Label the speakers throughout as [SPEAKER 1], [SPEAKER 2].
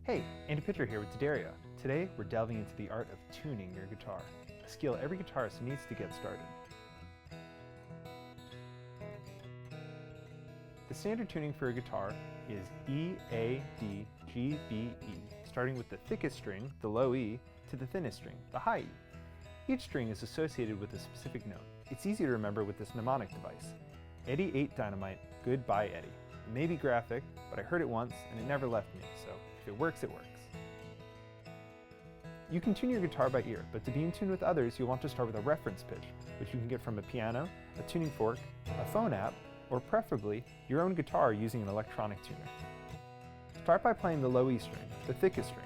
[SPEAKER 1] Hey, Andy Pitcher here with D'Addario. Today we're delving into the art of tuning your guitar, a skill every guitarist needs to get started. The standard tuning for a guitar is E, A, D, G, B, E, starting with the thickest string, the low E, to the thinnest string, the high E. Each string is associated with a specific note. It's easy to remember with this mnemonic device. Eddie ate dynamite, goodbye Eddie. It may be graphic, but I heard it once and it never left me, so if it works, it works. You can tune your guitar by ear, but to be in tune with others, you'll want to start with a reference pitch, which you can get from a piano, a tuning fork, a phone app, or preferably your own guitar using an electronic tuner. Start by playing the low E string, the thickest string.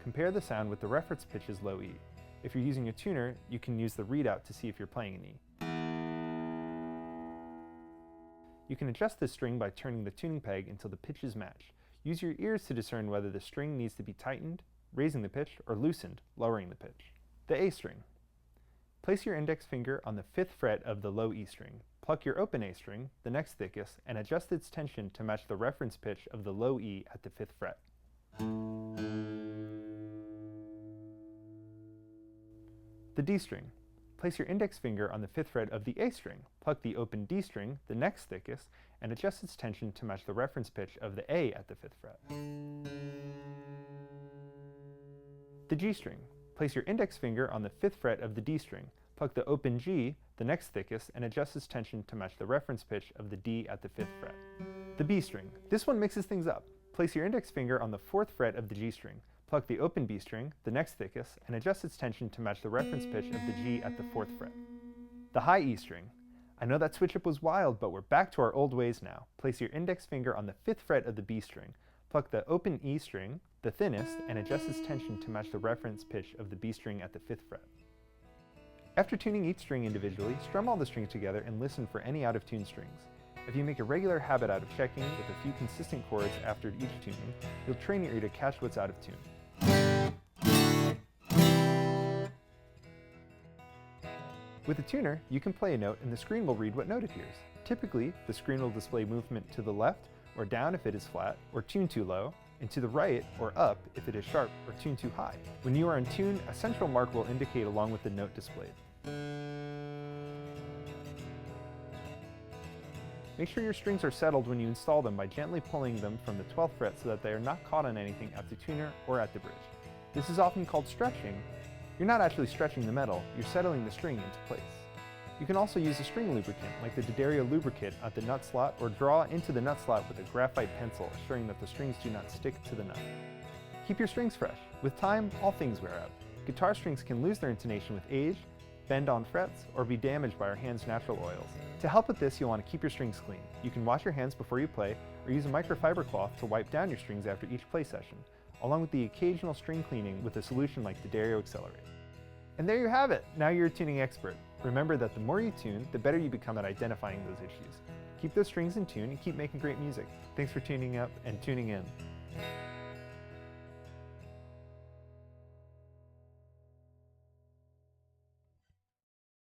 [SPEAKER 1] Compare the sound with the reference pitch's low E. If you're using a tuner, you can use the readout to see if you're playing an E. You can adjust this string by turning the tuning peg until the pitches match. Use your ears to discern whether the string needs to be tightened, raising the pitch, or loosened, lowering the pitch. The A string. Place your index finger on the 5th fret of the low E string. Pluck your open A string, the next thickest, and adjust its tension to match the reference pitch of the low E at the 5th fret. The D string. Place your index finger on the 5th fret of the A string. Pluck the open D string, the next thickest, and adjust its tension to match the reference pitch of the A at the 5th fret. The G string. Place your index finger on the 5th fret of the D string. Pluck the open G, the next thickest, and adjust its tension to match the reference pitch of the D at the 5th fret. The B string. This one mixes things up. Place your index finger on the 4th fret of the G string. Pluck the open B string, the next thickest, and adjust its tension to match the reference pitch of the G at the 4th fret. The high E string. I know that switch up was wild, but we're back to our old ways now. Place your index finger on the 5th fret of the B string. Pluck the open E string, the thinnest, and adjust its tension to match the reference pitch of the B string at the 5th fret. After tuning each string individually, strum all the strings together and listen for any out-of-tune strings. If you make a regular habit out of checking with a few consistent chords after each tuning, you'll train your ear to catch what's out of tune. With a tuner, you can play a note and the screen will read what note it hears. Typically, the screen will display movement to the left or down if it is flat or tuned too low, and to the right or up if it is sharp or tuned too high. When you are in tune, a central mark will indicate along with the note displayed. Make sure your strings are settled when you install them by gently pulling them from the 12th fret so that they are not caught on anything at the tuner or at the bridge. This is often called stretching. You're not actually stretching the metal, you're settling the string into place. You can also use a string lubricant like the D'Addario Lubricant at the nut slot or draw into the nut slot with a graphite pencil, assuring that the strings do not stick to the nut. Keep your strings fresh. With time, all things wear out. Guitar strings can lose their intonation with age, bend on frets, or be damaged by our hands' natural oils. To help with this, you'll want to keep your strings clean. You can wash your hands before you play, or use a microfiber cloth to wipe down your strings after each play session, along with the occasional string cleaning with a solution like D'Addario Accelerate. And there you have it! Now you're a tuning expert. Remember that the more you tune, the better you become at identifying those issues. Keep those strings in tune and keep making great music. Thanks for tuning up and tuning in.